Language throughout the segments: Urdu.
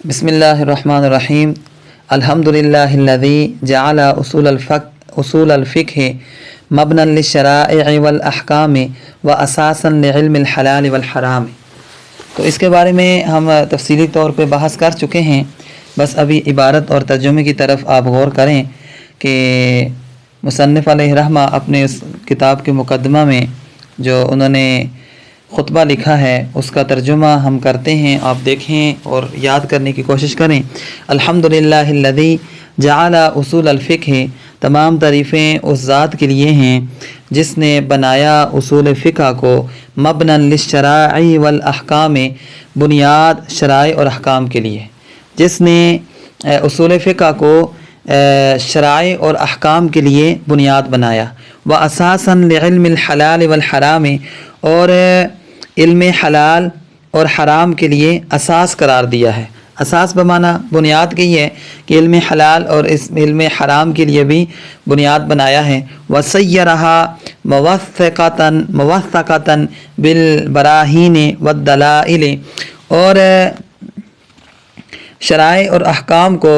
بسم اللہ الرحمن الرحیم الحمد للہ الذی جعل اصول الفقہ مبنا للشرائع والاحکام و اساسا لعلم الحلال والحرام۔ تو اس کے بارے میں ہم تفصیلی طور پہ بحث کر چکے ہیں، بس ابھی عبارت اور ترجمے کی طرف آپ غور کریں کہ مصنف علیہ رحمہ اپنے اس کتاب کے مقدمہ میں جو انہوں نے خطبہ لکھا ہے اس کا ترجمہ ہم کرتے ہیں، آپ دیکھیں اور یاد کرنے کی کوشش کریں۔ الحمدللہ الذی جعل اصول الفقہ، تمام تعریفیں اس ذات کے لیے ہیں جس نے بنایا اصول فقہ کو مبنا للشرائع والاحکام، بنیاد شرائع اور احکام کے لیے، جس نے اصول فقہ کو شرائع اور احکام کے لیے بنیاد بنایا، و اساسا لعلم الحلال والحرام، اور علم حلال اور حرام کے لیے اساس قرار دیا ہے۔ اساس بمعنی بنیاد کی ہے کہ علم حلال اور اس علم حرام کے لیے بھی بنیاد بنایا ہے۔ وَسَيَّرَهَا مَوَثَّقَةً بِالْبَرَاهِينِ وَالدَّلَائِلِ، اور شرائع اور احکام کو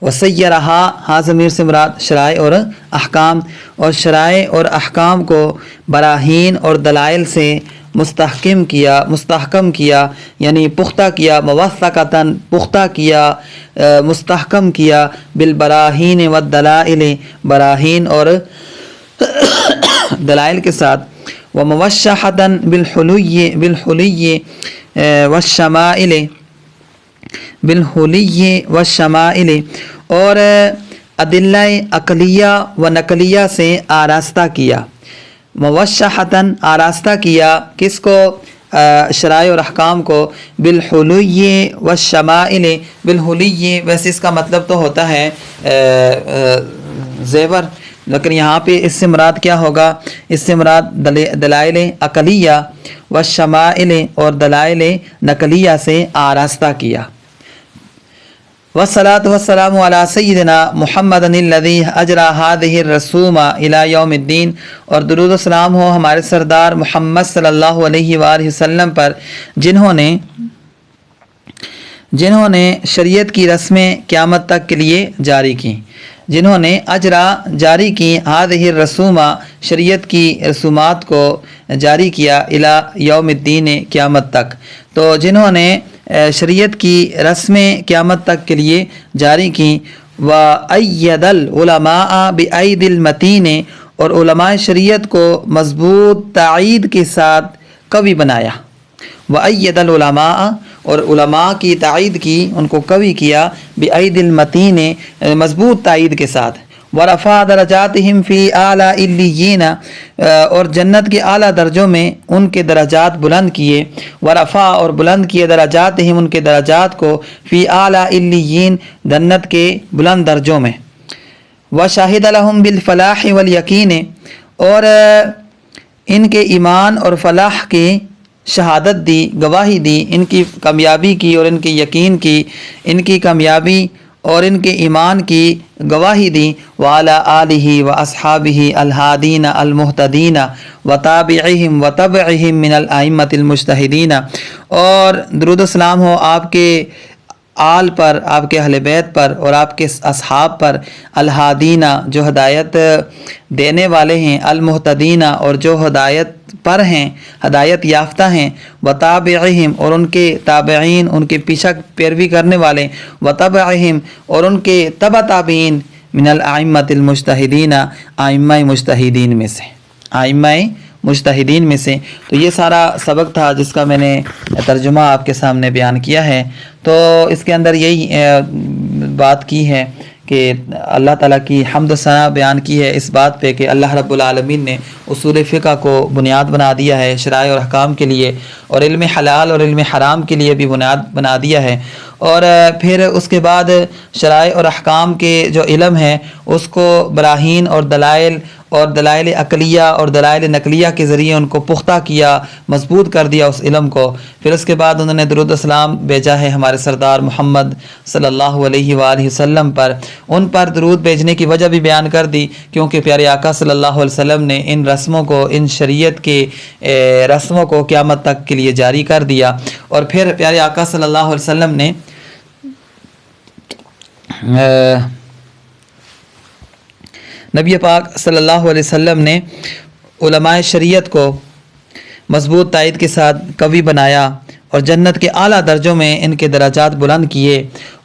وَسَيَّرَهَا، ہاں ضمیر سے مراد شرائع اور احکام، اور شرائع اور احکام کو براہین اور دلائل سے مستحکم کیا یعنی پختہ کیا، موثقتاً پختہ کیا، مستحکم کیا، بالبراہین والدلائل، براہین اور دلائل کے ساتھ، وموشحتاً بالحلی والشمائل، اور ادلہ عقلیہ و نقلیہ سے آراستہ کیا۔ موشحتاً آراستہ کیا کس کو؟ شرائع اور احکام کو، بالحلی والشمائل، بالحلی ویسے اس کا مطلب تو ہوتا ہے زیور، لیکن یہاں پہ اس سے مراد کیا ہوگا؟ اس سے مراد دلائل عقلیہ والشمائل، اور دلائل نقلیہ سے آراستہ کیا۔ والصلاة والسلام علی سیدنا محمد الذی اجری هذه الرسوم الی یوم الدین، اور درود و سلام ہو ہمارے سردار محمد صلی اللہ علیہ وآلہ وسلم پر جنہوں نے شریعت کی رسمیں قیامت تک کے لیے جاری کی، جنہوں نے اجرا جاری کی، هذه الرسوم شریعت کی رسومات کو جاری کیا، الی یوم الدین قیامت تک، تو جنہوں نے شریعت کی رسمیں قیامت تک کے لیے جاری کی، وَأَيَّدَ الْعُلَمَاءَ بِأَيْدِ الْمَتِينِ، اور علماء شریعت کو مضبوط تائید کے ساتھ قوی بنایا، وَأَيَّدَ الْعُلَمَاءَ، اور علماء کی تائید کی، ان کو قوی کیا، بِأَيْدِ الْمَتِينِ مضبوط تائید کے ساتھ، وَرَفَعَ دَرَجَاتِهِمْ فِي أَعْلَى عِلِّيِّينَ، اور جنت کے اعلیٰ درجوں میں ان کے درجات بلند کیے، ورفع اور بلند کیے، درجاتہم ان کے درجات کو، فی أعْلَى عِلِّيِّينَ جنت کے بلند درجوں میں، وشہد لہم بالفلاح والیقین، اور ان کے ایمان اور فلاح کی شہادت دی، گواہی دی، ان کی کامیابی کی اور ان کے یقین کی، ان کی کامیابی اور ان کے ایمان کی گواہی دی، وعلی آلہ واصحابہ الہادین المہتدین وتابعہم من الائمۃ المجتہدین، اور درود و سلام ہو آپ کے آل پر، آپ کے اہل بیت پر، اور آپ کے اصحاب پر، الہادین جو ہدایت دینے والے ہیں، المہتدین اور جو ہدایت پر ہیں، ہدایت یافتہ ہیں، وتابعہم اور ان کے تابعین، ان کے پیچھے پیروی کرنے والے، وتبعہم اور ان کے تبع تابعین، من الائمۃ المجتہدین ائمہ مجتہدین میں سے، ائمہ مجتہدین میں سے۔ تو یہ سارا سبق تھا جس کا میں نے ترجمہ آپ کے سامنے بیان کیا ہے۔ تو اس کے اندر یہی بات کی ہے کہ اللہ تعالیٰ کی حمد و ثنا بیان کی ہے اس بات پہ کہ اللہ رب العالمین نے اصول فقہ کو بنیاد بنا دیا ہے شرائع اور احکام کے لیے، اور علم حلال اور علم حرام کے لیے بھی بنیاد بنا دیا ہے، اور پھر اس کے بعد شرائع اور احکام کے جو علم ہے اس کو براہین اور دلائل عقلیہ اور دلائل نقلیہ کے ذریعے ان کو پختہ کیا، مضبوط کر دیا اس علم کو۔ پھر اس کے بعد انہوں نے درود و سلام بھیجا ہے ہمارے سردار محمد صلی اللہ علیہ وآلہ وسلم پر، ان پر درود بھیجنے کی وجہ بھی بیان کر دی، کیونکہ پیارے آقا صلی اللہ علیہ وسلم نے ان رسموں کو، ان شریعت کے رسموں کو قیامت تک کے لیے جاری کر دیا۔ اور پھر پیارے آقا صلی اللہ علیہ وسلم نے نبی پاک صلی اللہ علیہ وسلم نے علماء شریعت کو مضبوط تائید کے ساتھ قوی بنایا اور جنت کے اعلیٰ درجوں میں ان کے درجات بلند کیے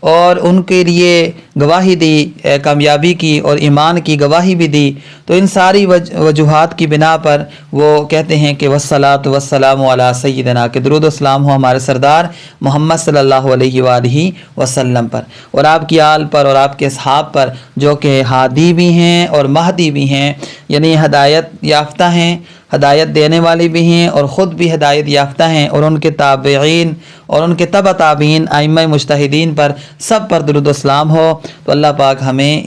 اور ان کے لیے گواہی دی، کامیابی کی اور ایمان کی گواہی بھی دی. تو ان ساری وجوہات کی بنا پر وہ کہتے ہیں کہ والصلاۃ والسلام علی سیدنا، کہ درود و سلام ہو ہمارے سردار محمد صلی اللہ علیہ وآلہ وسلم پر اور آپ کی آل پر اور آپ کے اصحاب پر، جو کہ ہادی بھی ہیں اور مہدی بھی ہیں، یعنی ہدایت یافتہ ہیں، ہدایت دینے والے بھی ہیں اور خود بھی ہدایت یافتہ ہیں، اور ان کے تابعین اور ان کے تبع تابعین ائمہ مجتہدین پر سب پر درود و سلام ہو. تو اللہ پاک ہمیں